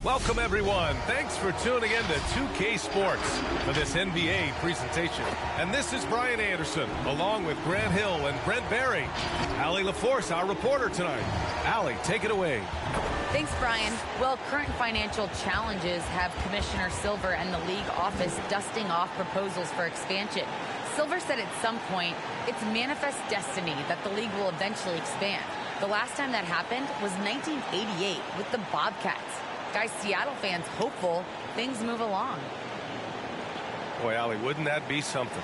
Welcome, everyone. Thanks for tuning in to 2K Sports for this NBA presentation. And this is Brian Anderson, along with Grant Hill and Brent Barry. Allie LaForce, our reporter tonight. Allie, take it away. Thanks, Brian. Well, current financial challenges have Commissioner Silver and the league office dusting off proposals for expansion. Silver said at some point, it's manifest destiny that the league will eventually expand. The last time that happened was 1988 with the Bobcats. Guys, Seattle fans hopeful things move along. Boy, Allie, wouldn't that be something?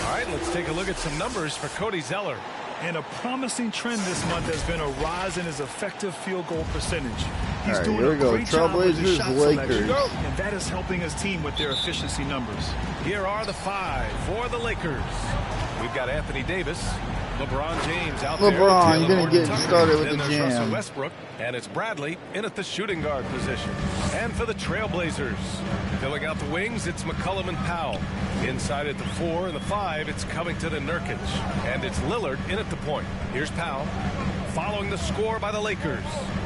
All right, let's take a look at some numbers for Cody Zeller. And a promising trend this month has been a rise in his effective field goal percentage. He's doing a great job with his shot selection, and that is helping his team with their efficiency numbers. Here are the 5 for the Lakers. We've got Anthony Davis, LeBron James out there. LeBron going to get started with the jam. Russell Westbrook, and it's Bradley in at the shooting guard position. And for the Trailblazers, filling out the wings, it's McCollum and Powell. Inside at the 4 and the 5, it's Covington and Nurkic. And it's Lillard in at the point. Here's Powell, following the score by the Lakers.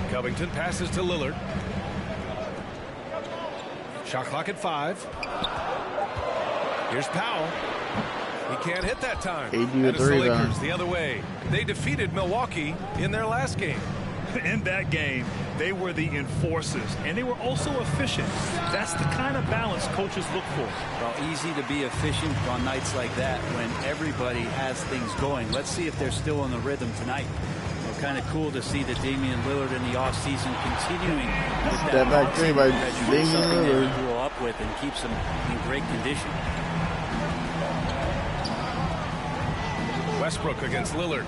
Covington passes to Lillard. Shot clock at 5. Here's Powell. He can't hit that time. And it's the Lakers the other way. They defeated Milwaukee in their last game. In that game, they were the enforcers, and they were also efficient. That's the kind of balance coaches look for. Well, easy to be efficient on nights like that when everybody has things going. Let's see if they're still on the rhythm tonight. Well, kind of cool to see that Damian Lillard in the offseason continuing with that back three by Damian Lillard. To grow up with and keeps them in great condition. Westbrook against Lillard.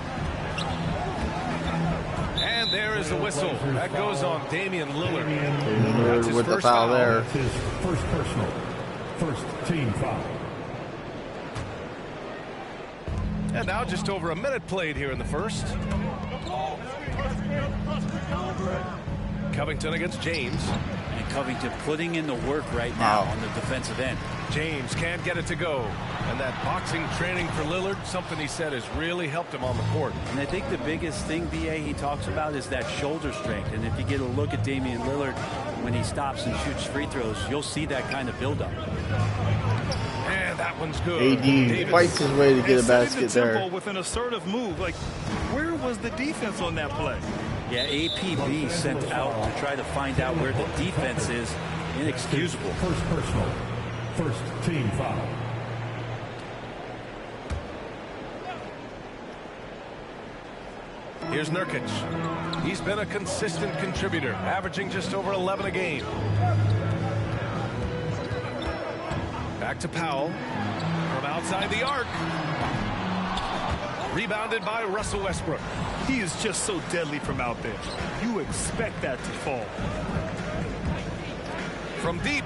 And there is the whistle. That goes on Damian Lillard. That's his with the foul there. His first personal. First team foul. And now just over a minute played here in the first. Covington against James. And Covington putting in the work right now on the defensive end. James can't get it to go. And that boxing training for Lillard, something he said has really helped him on the court. And I think the biggest thing, B.A., he talks about is that shoulder strength. And if you get a look at Damian Lillard when he stops and shoots free throws, you'll see that kind of buildup. And that one's good. AD fights his way to get a basket there. With an assertive move. Like, where was the defense on that play? Yeah, APB sent out to try to find out where the defense is. Inexcusable. First personal. First team foul. Here's Nurkic. He's been a consistent contributor, averaging just over 11 a game. Back to Powell from outside the arc. Rebounded by Russell Westbrook. He is just so deadly from out there. You expect that to fall. From deep.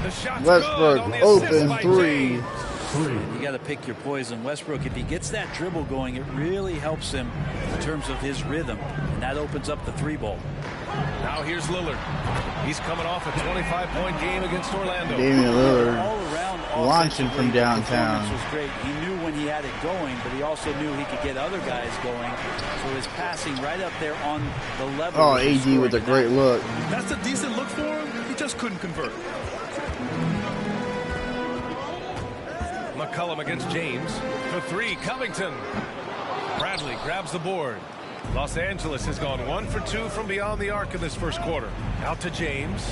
The shot's Westbrook good on the open by three. James. You got to pick your poison. Westbrook, if he gets that dribble going, it really helps him in terms of his rhythm, and that opens up the 3-ball. Now here's Lillard. He's coming off a 25-point game against Orlando. Damian Lillard All around launching from downtown. Was great. He knew when he had it going, but he also knew he could get other guys going. So his passing right up there on the level. Oh, AD with a great look. That's a decent look for him. He just couldn't convert. McCollum against James. For 3, Covington. Bradley grabs the board. Los Angeles has gone 1 for 2 from beyond the arc in this first quarter. Out to James.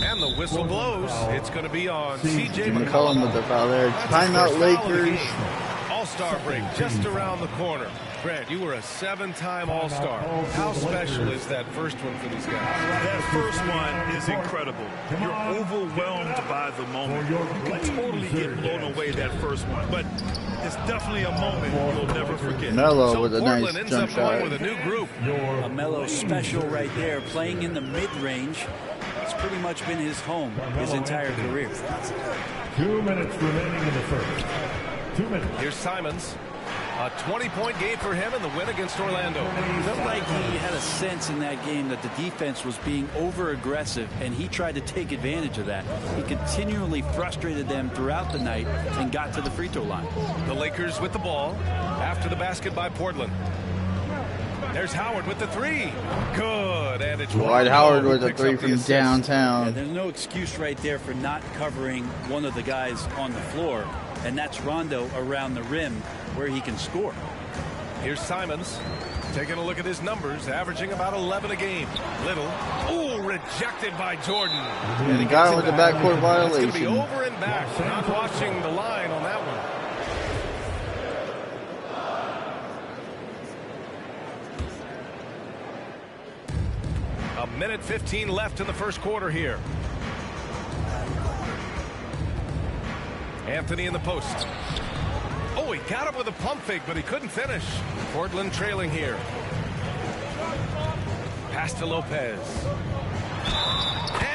And the whistle blows. It's going to be on C.J. McCollum with the foul there. Timeout Lakers. All-Star break just around the corner. Grant, you were a 7-time All-Star. How special is that first one for these guys? That first one is incredible. You're overwhelmed by the moment. You can totally get blown away that first one, but it's definitely a moment you'll never forget. Melo with a nice Portland ends jump up going shot. with a new group. A Melo special right there, playing in the mid-range. It's pretty much been his home his entire career. 2 minutes remaining in the first. 2 minutes. Here's Simons. A 20-point game for him in the win against Orlando. It felt like he had a sense in that game that the defense was being over-aggressive, and he tried to take advantage of that. He continually frustrated them throughout the night and got to the free throw line. The Lakers with the ball after the basket by Portland. There's Howard with the 3. Good. And it's Dwight Howard with a three from downtown. Yeah, there's no excuse right there for not covering one of the guys on the floor, and that's Rondo around the rim where he can score. Here's Simons taking a look at his numbers, averaging about 11 a game. Little, ooh, rejected by Jordan. And he got him with the backcourt violation. It's going to be over and back. Not watching the line on that one. A minute 15 left in the first quarter here. Anthony in the post. Oh, he got it with a pump fake, but he couldn't finish. Portland trailing here. Pass to Lopez.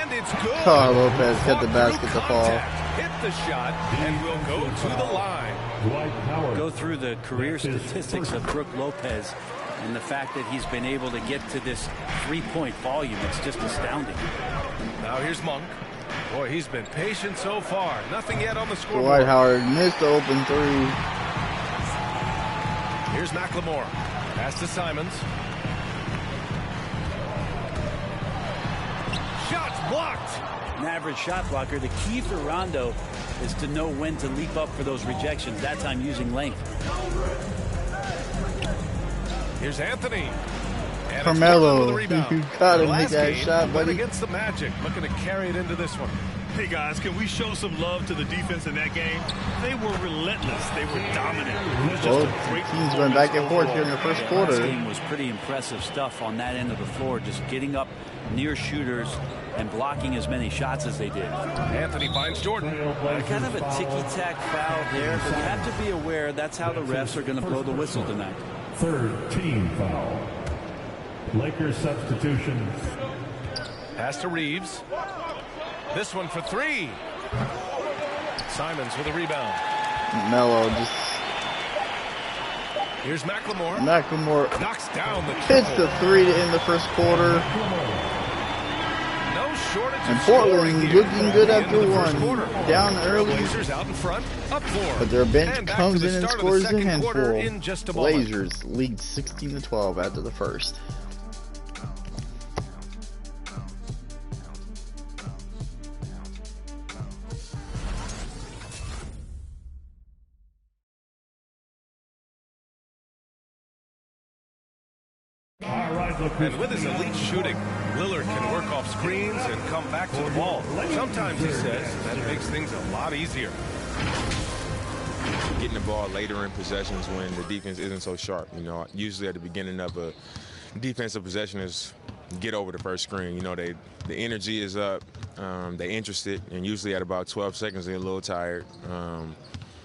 And it's good. Oh, Lopez got the basket to fall. Hit the shot and will go to the line. Go through the career statistics of Brook Lopez and the fact that he's been able to get to this three-point volume. It's just astounding. Now here's Monk. Boy, he's been patient so far. Nothing yet on the scoreboard. Dwight Howard missed the open three. Here's McLemore. Pass to Simons. Shots blocked. An average shot blocker. The key for Rondo is to know when to leap up for those rejections. That time using length. Here's Anthony. Carmelo, you gotta make that shot, buddy. Against the Magic, looking to carry it into this one. Hey guys, can we show some love to the defense in that game? They were relentless. They were dominant. Both teams went back and forth here in the first quarter. This game was pretty impressive stuff on that end of the floor, just getting up near shooters and blocking as many shots as they did. Anthony finds Jordan. Kind of a ticky-tack foul there, but you have to be aware that's how the refs are going to blow the whistle tonight. Third team foul. Lakers substitution. Pass to Reeves. This one for three. Simons with a rebound. Melo just. Here's McLemore. McLemore knocks down the hits the three to end the first quarter. No shortage. And Portland looking good after one. Down early. Blazers out in front, up four. But their bench comes in and scores a handful. In just a Blazers lead 16-12 after the first. And with his elite shooting, Lillard can work off screens and come back to the ball. Sometimes, he says, that makes things a lot easier. Getting the ball later in possessions when the defense isn't so sharp. You know, usually at the beginning of a defensive possession is get over the first screen. You know, the energy is up, they're interested, and usually at about 12 seconds they're a little tired.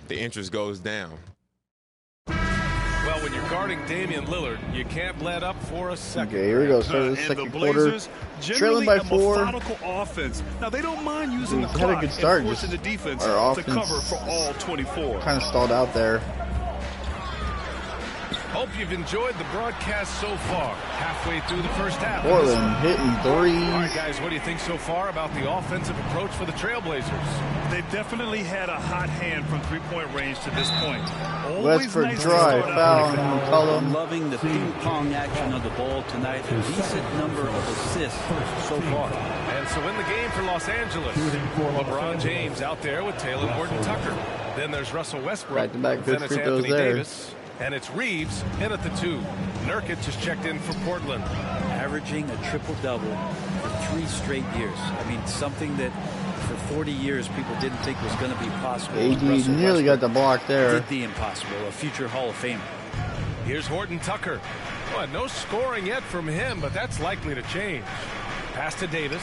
The interest goes down. Well, when you're guarding Damian Lillard, you can't let up for a second. Okay, here we go. Start of the second quarter. Trailing by 4. Offense. Now they don't mind using the had clock a good start. and forcing the defense Our to offense cover for all 24. Kind of stalled out there. Hope you've enjoyed the broadcast so far. Halfway through the first half. Portland hitting threes. All right, guys, what do you think so far about the offensive approach for the Trailblazers? They've definitely had a hot hand from three-point range to this point. Westford nice drive, foul on McCollum. Loving the ping-pong action of the ball tonight. A decent number of assists so far. And so in the game for Los Angeles, LeBron James out there with Taylor Horton-Tucker. Then there's Russell Westbrook. Back-to-back good then it's free throws Anthony there. Davis. And it's Reeves in at the 2. Nurkic has checked in for Portland. Averaging a triple-double for 3 straight years. I mean, something that for 40 years people didn't think was going to be possible. AD nearly got the block there. Did the impossible, a future Hall of Famer. Here's Horton-Tucker. Well, no scoring yet from him, but that's likely to change. Pass to Davis.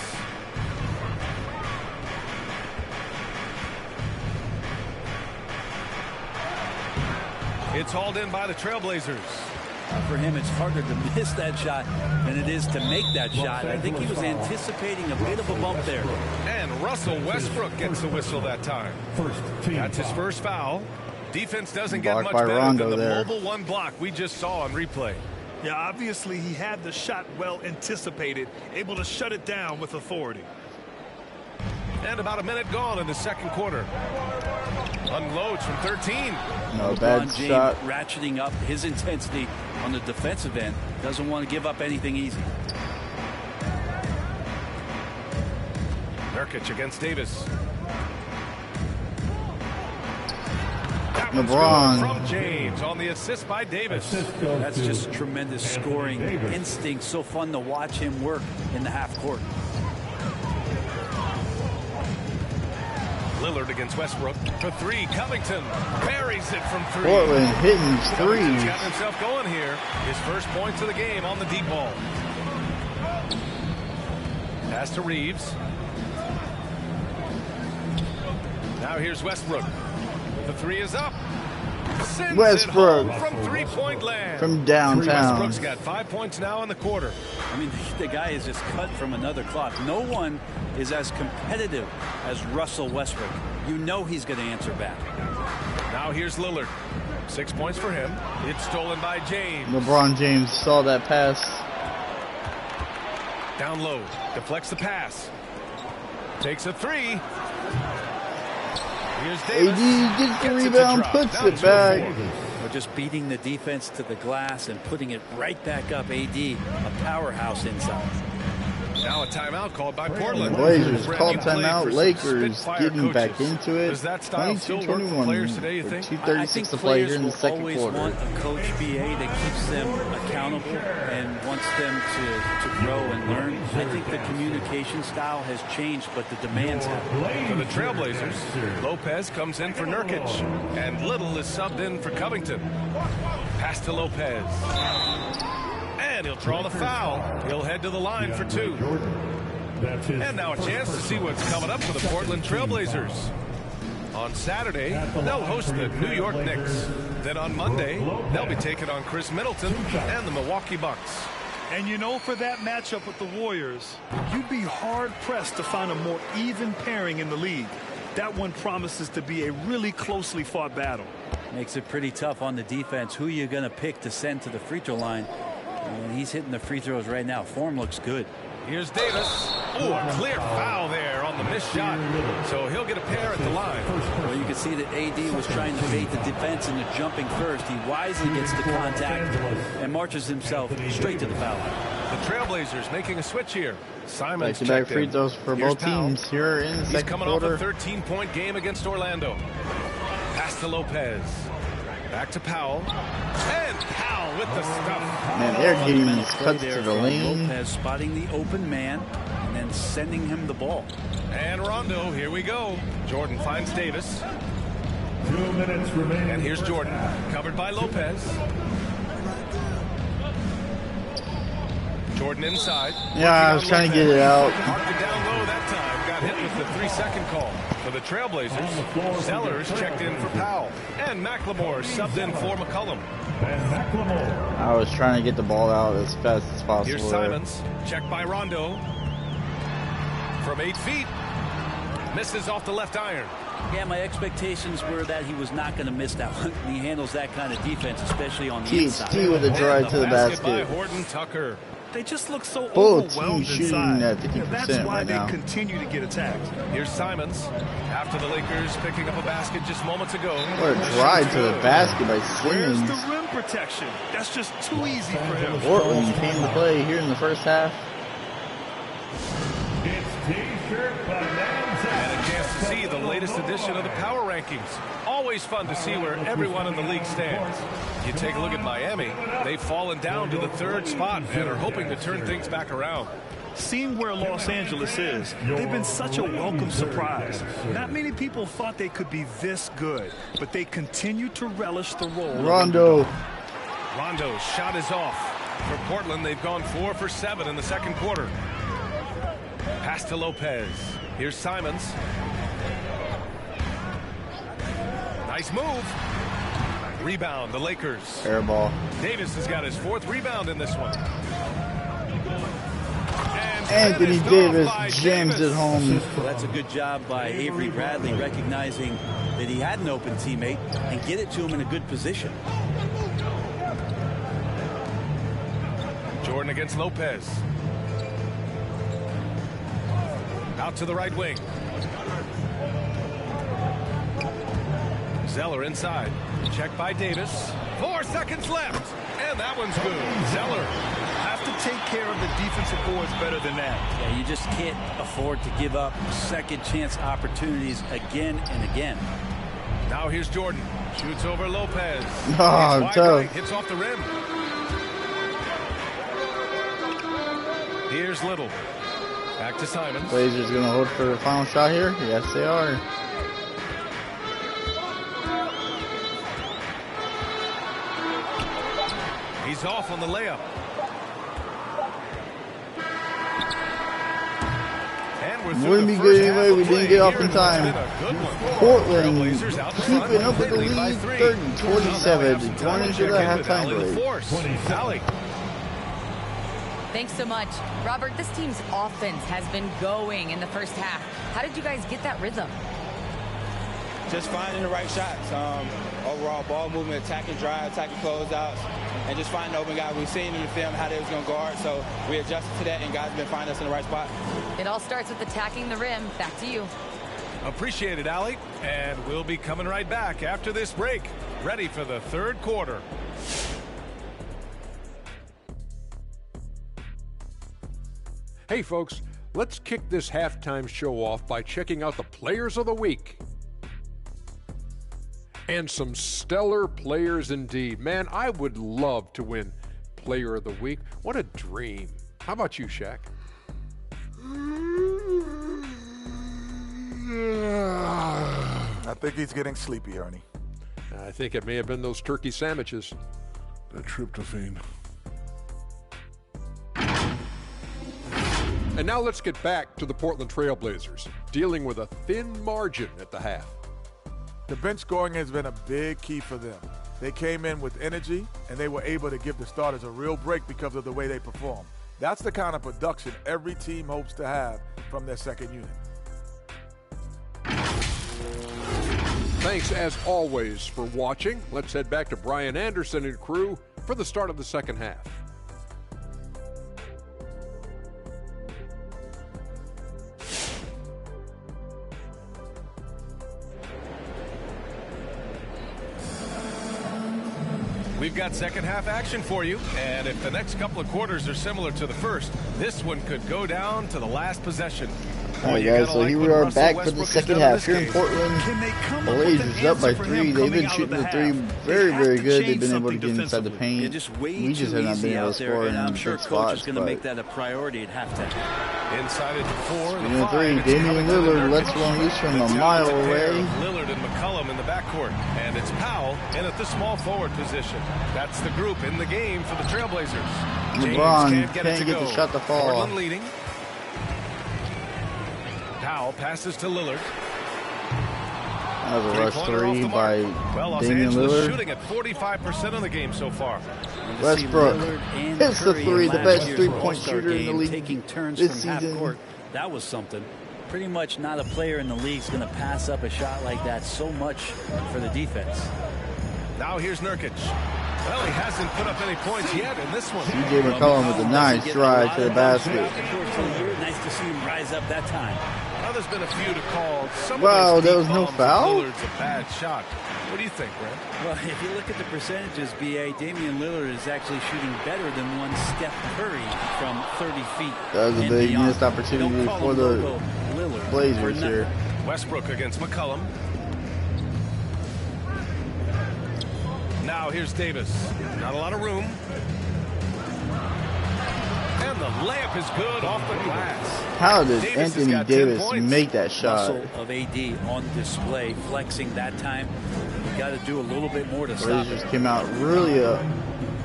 It's hauled in by the Trailblazers. For him, it's harder to miss that shot than it is to make that shot. I think he was anticipating a bit of a bump there. And Russell Westbrook gets the whistle that time. That's his first foul. Defense doesn't get much better than the mobile one block we just saw on replay. Yeah, obviously he had the shot well anticipated, able to shut it down with authority. And about a minute gone in the second quarter. Unloads from 13. No bad shot. Ratcheting up his intensity on the defensive end. Doesn't want to give up anything easy. Nurkic against Davis. LeBron from James on the assist by Davis. That's just tremendous scoring instinct. So fun to watch him work in the half court. Lillard against Westbrook for three. Covington buries it from three. Portland hitting threes. Got himself going here. His first points of the game on the deep ball. Pass to Reeves. Now here's Westbrook. The three is up. Sends Westbrook it home from three-point land. From downtown. Westbrook's got 5 points now in the quarter. I mean, the guy is just cut from another cloth. No one is as competitive as Russell Westbrook. You know he's going to answer back. Now here's Lillard. 6 points for him. It's stolen by James. LeBron James saw that pass. Down low. Deflects the pass. Takes a three. Here's Davis. AD gets the rebound, puts it back. We're just beating the defense to the glass and putting it right back up. AD, a powerhouse inside. Now a timeout called by Portland. Blazers called timeout. Lakers getting coaches. back into it. Does that style still work for players today, you think? 2:36 to play here in the second quarter. I think players will always want a coach BA that keeps them accountable and wants them to grow and learn. I think the communication style has changed, but the demands have. For the Trailblazers, Lopez comes in for Nurkic, and Little is subbed in for Covington. Pass to Lopez. And he'll draw the foul. He'll head to the line for two. And now a chance to see what's coming up for the Portland Trailblazers. On Saturday, they'll host the New York Knicks. Then on Monday, they'll be taking on Chris Middleton and the Milwaukee Bucks. And you know, for that matchup with the Warriors, you'd be hard-pressed to find a more even pairing in the league. That one promises to be a really closely fought battle. Makes it pretty tough on the defense. Who are you going to pick to send to the free throw line? And he's hitting the free throws right now. Form looks good. Here's Davis. Oh, a clear foul there on the missed shot. So he'll get a pair at the line. Well, you can see that AD was trying to bait the defense into jumping first. He wisely gets the contact and marches himself straight to the foul line. The Trailblazers making a switch here. Simons back-to-back free throws for both teams here in the second quarter. He's coming off a 13-point game against Orlando. Pass to Lopez. Back to Powell. And Powell with the stuff. Man, they're getting these cuts to the lane. Lopez spotting the open man and then sending him the ball. And Rondo, here we go. Jordan finds Davis. 2 minutes remaining. And here's Jordan, covered by Lopez. Jordan inside. Yeah, I was trying to get it out. Marked it down low that time. Got hit with the 3-second call. For the Trailblazers, Sellers checked in for Powell. And McLemore subbed in for McCollum. I was trying to get the ball out as fast as possible. Here's Simons, checked by Rondo. From 8 feet. Misses off the left iron. Yeah, my expectations were that he was not going to miss that one. He handles that kind of defense, especially on the inside. THT with a drive to the basket. By Horton Tucker. They just look so Full overwhelmed team inside. shooting at 50% That's why right they now. continue to get attacked. Here's Simons. After the Lakers picking up a basket just moments ago. What a drive to the basket by Where's Simmons. the rim protection? That's just too easy for him. Portland came to play here in the first half. It's T-shirt bonanza. And a chance to see the latest edition of the Power Rankings. Always fun to see where everyone in the league stands. You take a look at Miami. They've fallen down to the 3rd spot and are hoping to turn things back around. Seeing where Los Angeles is, they've been such a welcome surprise. Not many people thought they could be this good, but they continue to relish the role. Rondo. Rondo's shot is off. For Portland, they've gone 4 for 7 in the second quarter. Pass to Lopez. Here's Simons. Nice move. Rebound, the Lakers. Air ball. Davis has got his 4th rebound in this one. And Anthony Davis jams it home. Well, that's a good job by Avery Bradley, recognizing that he had an open teammate and get it to him in a good position. Jordan against Lopez. Out to the right wing. Zeller inside. Checked by Davis. 4 seconds left. And that one's good. Zeller. to take care of the defensive boards better than that. Yeah, you just can't afford to give up second chance opportunities again and again. Now here's Jordan. Shoots over Lopez. Oh, tough. Right, hits off the rim. Here's Little. Back to Simons. Blazers going to hold for the final shot here? Yes, they are. He's off on the layup. Wouldn't be good anyway. We didn't get off in time. Portland keeping up with the lead, 30-27, going into the halftime break. Thanks so much. Robert, this team's offense has been going in the first half. How did you guys get that rhythm? Just finding the right shots. Overall ball movement, attacking drive, attacking closeouts, and just finding the open guy. We've seen in the film how they was going to guard, so we adjusted to that, and guys have been finding us in the right spot. It all starts with attacking the rim. Back to you. Appreciate it, Allie. And we'll be coming right back after this break. Ready for the third quarter. Hey, folks, let's kick this halftime show off by checking out the Players of the Week. And some stellar players indeed. Man, I would love to win Player of the Week. What a dream. How about you, Shaq? I think he's getting sleepy, Ernie. I think it may have been those turkey sandwiches. That tryptophan. And now let's get back to the Portland Trail Blazers, dealing with a thin margin at the half. The bench scoring has been a big key for them. They came in with energy, and they were able to give the starters a real break because of the way they perform. That's the kind of production every team hopes to have from their second unit. Thanks, as always, for watching. Let's head back to Brian Anderson and crew for the start of the second half. We've got second half action for you, and if the next couple of quarters are similar to the first, this one could go down to the last possession. All right, guys, so here we are back for the second half here in Portland. The Blazers up by 3. They've been shooting the 3 very, very good. They've been able to get inside the paint. We just have not been able to score in big spots. Going to make that a priority at halftime. Inside at 4. And the 3, Damian Lillard lets one loose from a mile away. Lillard and McCollum in the backcourt, and it's Powell in at the small forward position. That's the group in the game for the Trailblazers. Lebron can't get the shot to fall. Portland leading. Powell passes to Lillard. That was a rush 3 by Damian Lillard. Shooting at 45% of the game so far. Westbrook hits the 3, the best three-point shooter in the league taking turns this from season. half court. That was something. Pretty much not a player in the league is going to pass up a shot like that so much for the defense. Now here's Nurkic. Well, he hasn't put up any points yet in this one. CJ McCollum with a nice drive to the basket. Nice to see him rise up that time. Now there's been a few to call. Wow, there was no foul? Lillard's a bad shot. What do you think, Brent? Well, if you look at the percentages, B.A., Damian Lillard is actually shooting better than one Steph Curry from 30 feet. That was a big missed opportunity for the Blazers here. Westbrook against McCollum. Now here's Davis. Not a lot of room. And the layup is good off the glass. How did Anthony Davis make that shot? Muscle of AD on display, flexing that time. You got to do a little bit more to stop it. Blazers came out really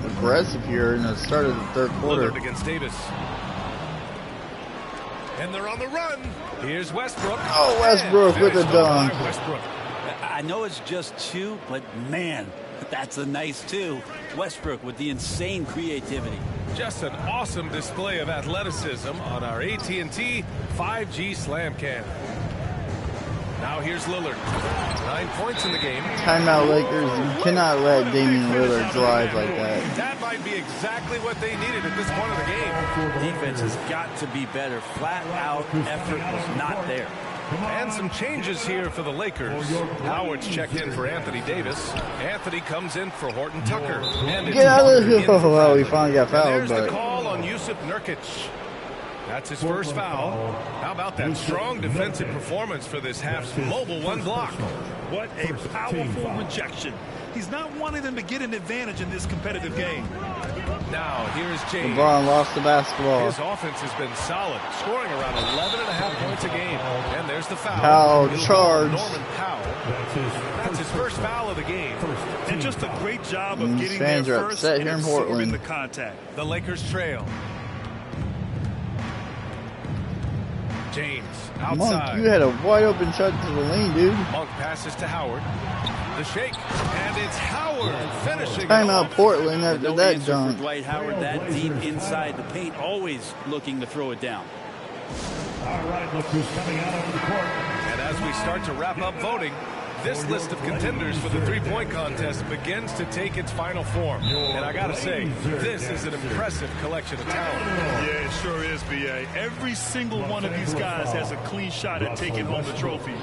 aggressive here in the start of the third quarter. Lillard against Davis. And they're on the run. Here's Westbrook. Oh, Westbrook with a dunk. Westbrook. I know it's just 2, but man, that's a nice 2. Westbrook with the insane creativity. Just an awesome display of athleticism on our AT&T 5G Slam Cam. Now here's Lillard. 9 points in the game. Timeout, Lakers. You cannot let Damian Lillard drive like that. That might be exactly what they needed at this point of the game. Defense has got to be better. Flat out effort was not there. And some changes here for the Lakers. Howard's checked in for Anthony Davis. Anthony comes in for Horton Tucker. And Get out of here. Oh, well, we finally got fouled. There's the call on Yusuf Nurkic. That's his first foul. How about that strong defensive performance for this half's mobile one block? What a powerful rejection. He's not wanting them to get an advantage in this competitive game. Now, here's James. LeBron lost the basketball. His offense has been solid, scoring around 11.5 points a game. And there's the foul. Powell charge. Norman Powell. That's his first foul of the game. And just a great job of getting fans there are first upset and here in Portland. absorbing the contact. The Lakers trail. James outside. Monk, you had a wide open shot to the lane, dude. Monk passes to Howard. The shake, and it's Howard finishing. Timeout Portland after No that answer dunk. for Dwight Howard that deep inside the paint, always looking to throw it down. All right, look who's coming out of the court. And as we start to wrap up voting, this list of contenders for the three-point contest begins to take its final form. And I gotta say, this is an impressive collection of talent. Yeah, it sure is, B.A. Every single one of these guys has a clean shot at taking home the trophy.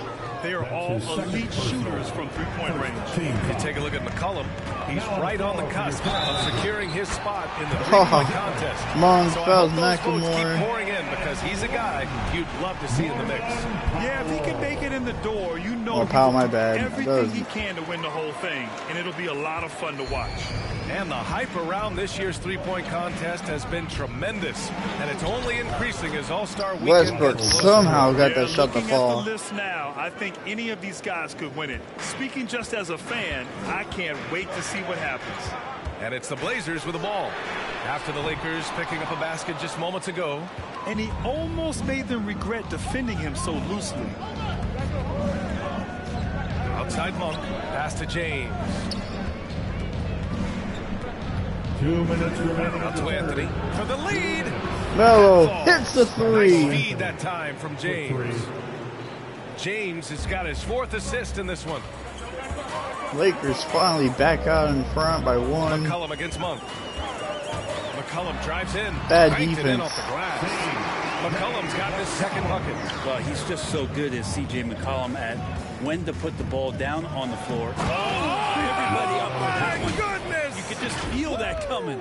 They are all elite shooters from three-point range. You take a look at McCollum. He's right on the cusp of securing his spot in the three-point contest. Monk So I fouls hope those votes keep McLemore. pouring in because he's a guy you'd love to see in the mix. Yeah, if he can make it in the door, you know Oh, he Powell, will my do bad. everything he can to win the whole thing, and it'll be a lot of fun to watch. And the hype around this year's three-point contest has been tremendous, and it's only increasing as All-Star Weekend Westbrook gets closer. somehow got that shot to Looking at fall. the list now, I think any of these guys could win it. Speaking just as a fan, I can't wait to see what happens. And it's the Blazers with the ball. After the Lakers picking up a basket just moments ago. And he almost made them regret defending him so loosely. Outside Monk, pass to James. 2 minutes remaining. Out to Anthony for the lead. Melo hits the three. Nice feed that time from James. James has got his fourth assist in this one. Lakers finally back out in front by one. McCollum against Monk. McCollum drives in. Bad Banked it in defense. off the glass. McCollum's got his second bucket. Well, he's just so good as C.J. McCollum at when to put the ball down on the floor. Everybody up for that one. Goodness! You could just feel that coming.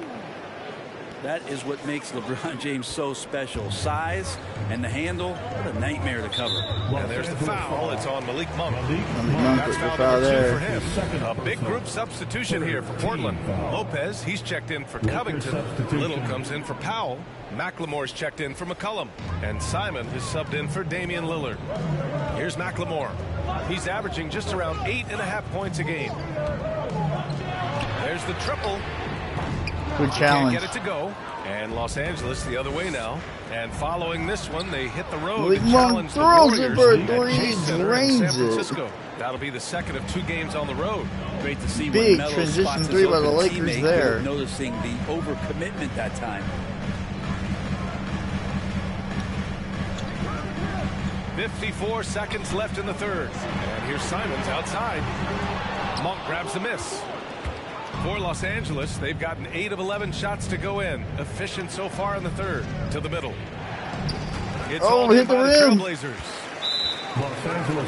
That is what makes LeBron James so special. Size and the handle, what a nightmare to cover. And there's the foul. It's on Malik Monk. Monk That's with the foul foul number 2 there. for him. A big group substitution here for Portland. Lopez, he's checked in for Covington. Little comes in for Powell. McLemore's checked in for McCollum. And Simon has subbed in for Damian Lillard. Here's McLemore. He's averaging just around 8.5 points a game. There's the triple. Good challenge. Can't get it to go. And Los Angeles the other way now. And following this one, they hit the road Malik to Monk challenge the throws it Warriors for a at three, Chase Center in drains San it. Francisco. That'll be the second of 2 games on the road. Great to see Big when Melo transition spots three his by the open Lakers teammate, there. noticing the overcommitment that time. 54 seconds left in the third. And here's Simons outside. Monk grabs the miss. For Los Angeles, they've gotten 8 of 11 shots to go in. Efficient so far in the third. To the middle. It's all hit the by rim. Trailblazers.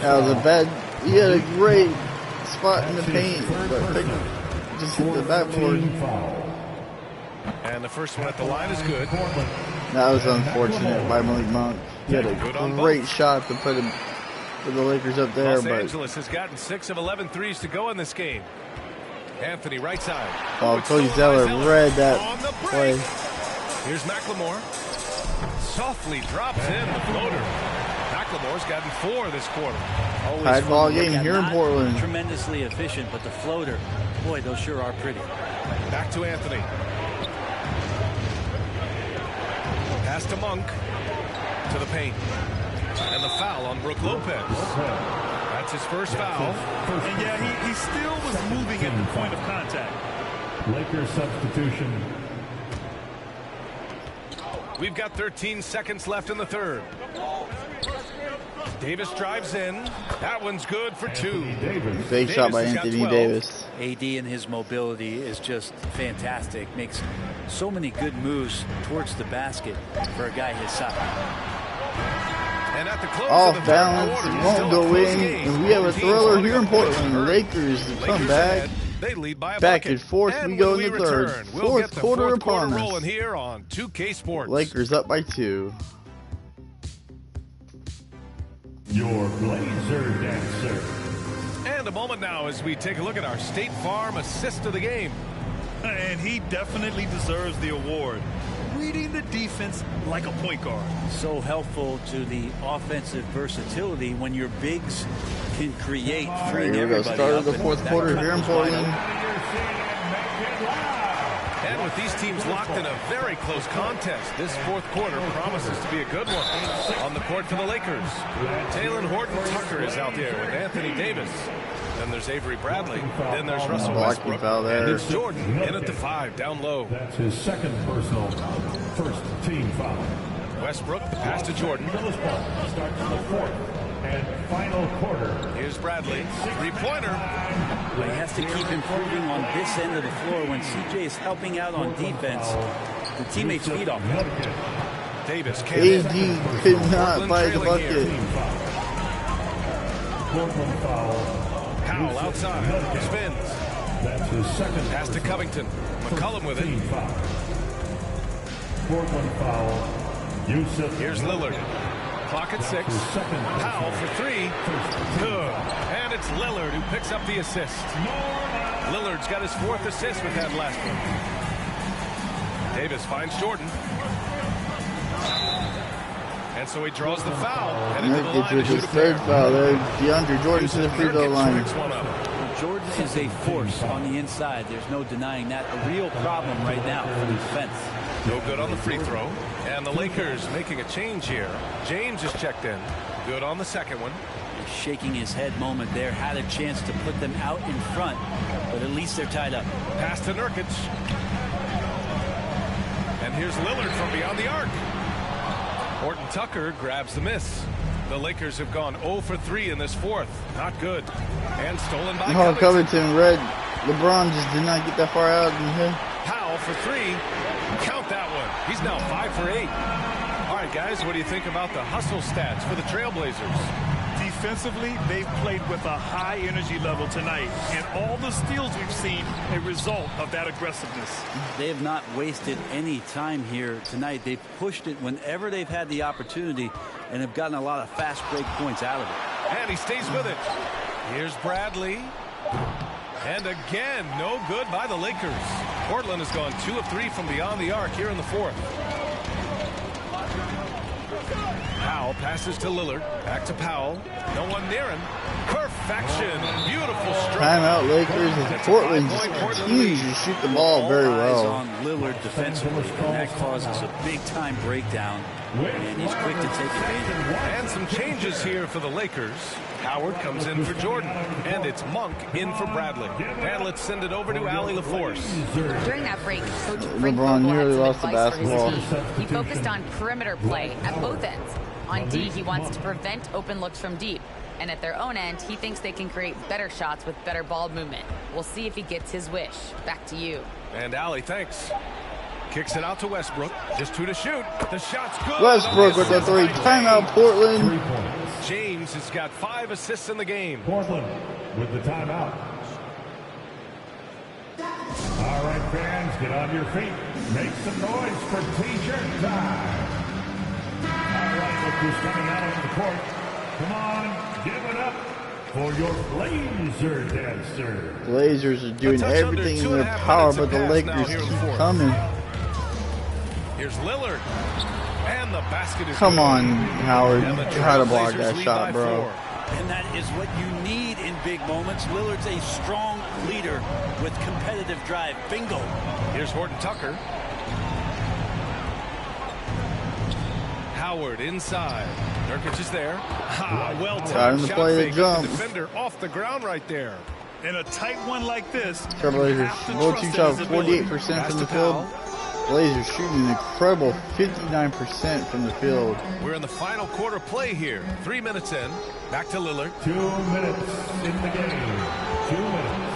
That was a bad. He had a great spot in the paint, but just hit the backboard. And the first one at the line is good. That was unfortunate by Malik Monk. He had a great shot to put him for the Lakers up there, Los but Angeles has gotten 6 of 11 threes to go in this game. Anthony right side. Cody Zeller read that play. Here's McLemore. Softly drops in the floater. McLemore's gotten 4 this quarter. Always Tight fun ball to look game at. here in Not Portland. Tremendously efficient, but the floater, boy, those sure are pretty. Back to Anthony. Pass to Monk. To the paint. And the foul on Brook Lopez. That's his first foul. And yeah, he still was moving at the point of contact. Lakers substitution. We've got 13 seconds left in the third. Davis drives in. That one's good for 2. Big shot by Anthony Davis. AD and his mobility is just fantastic. Makes so many good moves towards the basket for a guy his size. And at the close off of the balance, quarter, won't go in, and we have a thriller here in Portland. The Lakers come back. They lead by a Back bucket. and forth we go in the third. Fourth quarter upon us. Rolling here on 2K Sports. Lakers up by 2. Your Blazer Dancer. And a moment now as we take a look at our State Farm assist of the game. And he definitely deserves the award. Reading the defense like a point guard. So helpful to the offensive versatility when your bigs can create, freeing everybody Start up. of the fourth quarter here in Portland. And with these teams locked in a very close contest, this fourth quarter promises to be a good one. On the court for the Lakers, Taylor Horton-Tucker is out there with Anthony Davis. Then there's Avery Bradley. Then there's Russell Westbrook. And it's Jordan in at the 5, down low. That's his second personal first team foul. Westbrook, the pass to Jordan. Starts the fourth and final quarter. Here's Bradley, three-pointer. Well, he has to keep improving on this end of the floor. When CJ is helping out on defense, the teammates feed off him. Davis can't. AD could not buy the bucket. Portland foul. Powell outside, spins. That's his second. Pass to Covington. McCollum with it. Portland foul. Yusuf. Here's Lillard. Clock at 6. Powell for 3. Good. And it's Lillard who picks up the assist. Lillard's got his 4th assist with that last one. Davis finds Jordan. And so he draws the foul. Nurkic with his 3rd foul there. DeAndre Jordan to the free throw line. Jordan is a force on the inside. There's no denying that. A real problem right now for the defense. No good on the free throw. And the Lakers making a change here. James is checked in. Good on the second one. He's shaking his head moment there. Had a chance to put them out in front, but at least they're tied up. Pass to Nurkic. And here's Lillard from beyond the arc. Horton-Tucker grabs the miss. The Lakers have gone 0 for 3 in this fourth. Not good. And stolen by Covington. Red. LeBron just did not get that far out. Powell for 3. Count that one. He's now 5 for 8. All right, guys, what do you think about the hustle stats for the Trailblazers? Defensively, they've played with a high energy level tonight, and all the steals we've seen a result of that aggressiveness. They have not wasted any time here tonight. They've pushed it whenever they've had the opportunity and have gotten a lot of fast break points out of it. And he stays with it. Here's Bradley. And again, no good by the Lakers. Portland has gone 2 of 3 from beyond the arc here in the fourth. Powell passes to Lillard. Back to Powell. No one near him. Perfection. Beautiful stroke. Timeout Lakers as Portland continues to shoot the ball very well. On Lillard defensively, and that causes a big-time breakdown. And he's quick to take advantage. And some changes here for the Lakers. Howard comes in for Jordan. And it's Monk in for Bradley. And let's send it over to Allie LaForce. During that break, Coach LeBron nearly lost the basketball. He focused on perimeter play at both ends. On D, he wants to prevent open looks from deep. And at their own end, he thinks they can create better shots with better ball movement. We'll see if he gets his wish. Back to you. And Allie, thanks. Kicks it out to Westbrook. Just 2 to shoot. The shot's good. Westbrook with the 3. Timeout, Portland. James has got 5 assists in the game. Portland with the timeout. All right, fans, get on your feet. Make some noise for T-shirt time. All right, look who's coming out on the court. Come on, give it up for your Blazer Dancer. Blazers are doing everything in their power, but the Lakers keep coming. Here's Lillard. And the basket is Come good. on, Howard. Try to block that shot, bro. And that is what you need in big moments. Lillard's a strong leader with competitive drive. Bingo. Here's Horton-Tucker. Howard inside. Nurkic is there. Well timed shot fake. The defender off the ground right there. In a tight one like this, Trailblazers multi shot 48% from the field. Blazers shooting an incredible 59% from the field. We're in the final quarter play here. 3 minutes in. Back to Lillard. 2 minutes in the game. 2 minutes.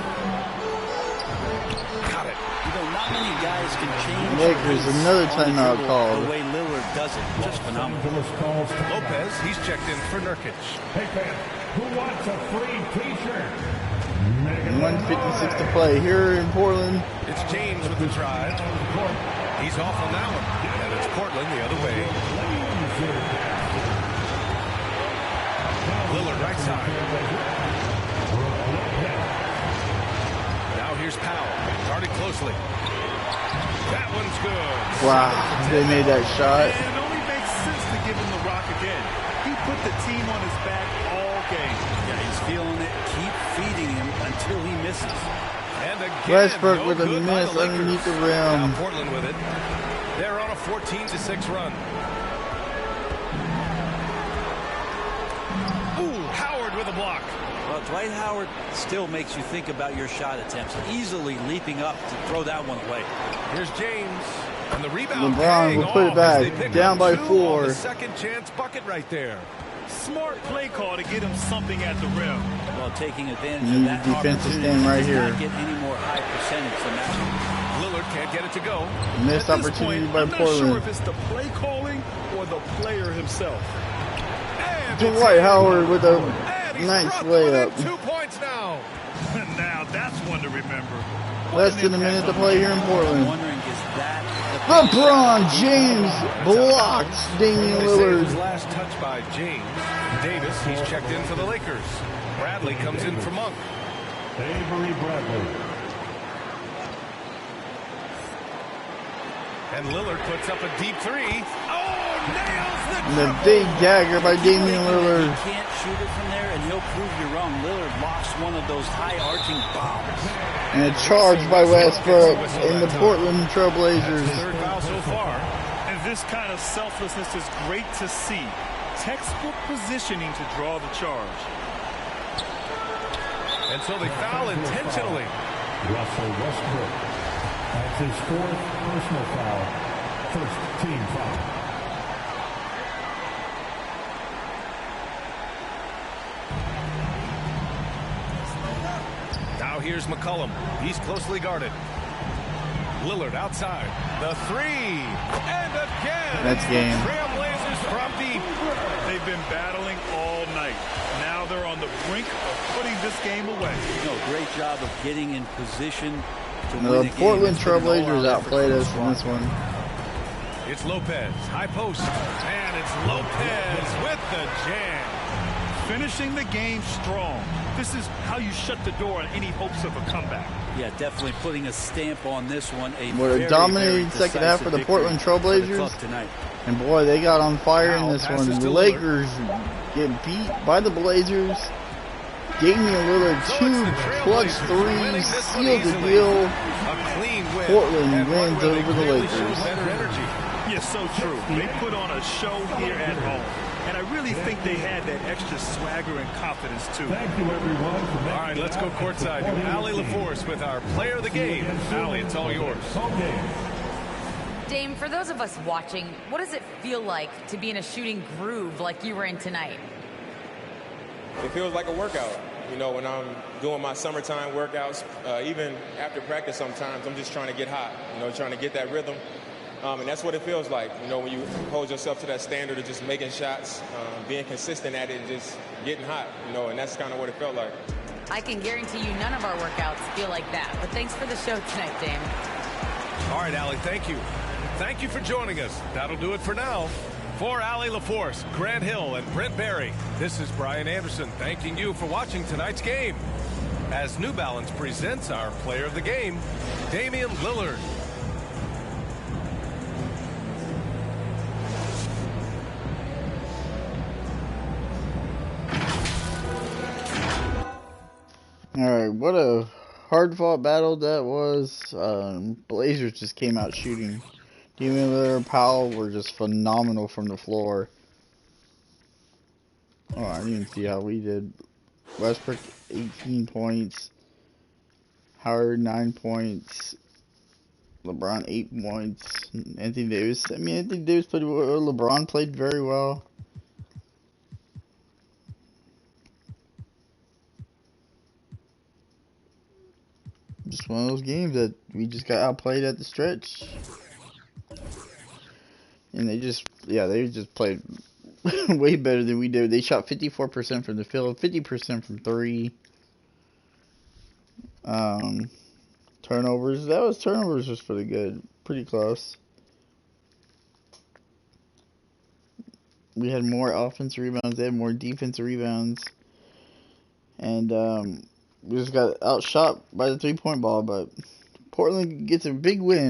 Got it. You know, not Not many guys can change. Lakers, another timeout call. The way Lillard does it, just phenomenal. Lopez, he's checked in for Nurkic. Hey fans, who wants a free T-shirt? 1:56 to play here in Portland. It's James with the drive. He's off on that one. And it's Portland the other way. Lillard right side. Now here's Powell. Guarded closely. That one's good. Wow, they made that shot. And it only makes sense to give him the rock again. He put the team on his back all game. Yeah, he's feeling it. Keep feeding him until he misses. And again, Westbrook no with a good by miss the Lakers. underneath the rim. Now Portland with it. They're on a 14-6 run. Ooh, Howard with a block. Well, Dwight Howard still makes you think about your shot attempts, easily leaping up to throw that one away. Here's James. And the rebound. LeBron will put it back. Down by 4. Second chance bucket right there. Smart play call to get him something at the rim. Well, taking advantage of that defensive opportunity. stand right here. Not get any more high percentage than that. Lillard can't get it to go. Missed opportunity by I'm not Portland. sure if it's the play calling or the player himself. Dwight Howard with a nice layup. 2 points now. Now that's one to remember. Less than a minute to play here in I'm Portland. wondering, is that LeBron James blocks Damian They say it was Lillard. last touch by James. Davis, he's checked in for the Lakers. Bradley comes in for Monk. Avery Bradley. And Lillard puts up a deep three. Oh, nails And the the big dagger by Damian Lillard. You can't shoot it from there, and he'll prove you wrong. Lillard lost one of those high arching bombs. And a charge by Westbrook in the Portland Trailblazers. third foul so far. And this kind of selflessness is great to see. Textbook positioning to draw the charge. And so they foul intentionally. Russell Westbrook. That's his 4th personal foul. First team foul. Now here's McCollum. He's closely guarded. Lillard outside. The three. And again. That's game. Trailblazers from deep. They've been battling all night. Now they're on the brink of putting this game away. Great job of getting in position to win The a game. Portland It's been an Trailblazers all-out outplayed effort us so in this one. It's Lopez. High post. And it's Lopez with the jam. Finishing the game strong. This is how you shut the door on any hopes of a comeback. Yeah, definitely putting a stamp on this one. What a dominating second half for the Portland Trailblazers. Tonight. And boy, they got on fire in this Passes one. to The Lillard. Lakers get beat by the Blazers. Damian Lillard, So 2 it's the clutch Trailblazers winning threes, this one sealed the easily. deal. A clean win. Portland And one wins where they over the clearly Lakers. showed better energy. Yes, so true. They put on a show here at home. And I really think they had that extra swagger and confidence, too. Thank you, everyone. For All right, let's go courtside to Allie LaForce with our player of the game. Allie, it's all yours. Okay. Dame, for those of us watching, what does it feel like to be in a shooting groove like you were in tonight? It feels like a workout. You know, when I'm doing my summertime workouts, even after practice sometimes, I'm just trying to get hot, trying to get that rhythm. And that's what it feels like, when you hold yourself to that standard of just making shots, being consistent at it, and just getting hot, and that's kind of what it felt like. I can guarantee you none of our workouts feel like that. But thanks for the show tonight, Dame. All right, Allie, thank you. Thank you for joining us. That'll do it for now. For Allie LaForce, Grant Hill, and Brent Barry, this is Brian Anderson thanking you for watching tonight's game. As New Balance presents our player of the game, Damian Lillard. Alright, what a hard-fought battle that was. Blazers just came out shooting. Damian Lillard and Powell were just phenomenal from the floor. Oh, I didn't even see how we did. Westbrook, 18 points. Howard, 9 points. LeBron, 8 points. Anthony Davis, Anthony Davis played well. LeBron played very well. Just one of those games that we just got outplayed at the stretch. And they just played way better than we did. They shot 54% from the field, 50% from three. Turnovers. Turnovers was pretty good. Pretty close. We had more offensive rebounds. They had more defensive rebounds. And we just got outshot by the 3-point ball. But Portland gets a big win.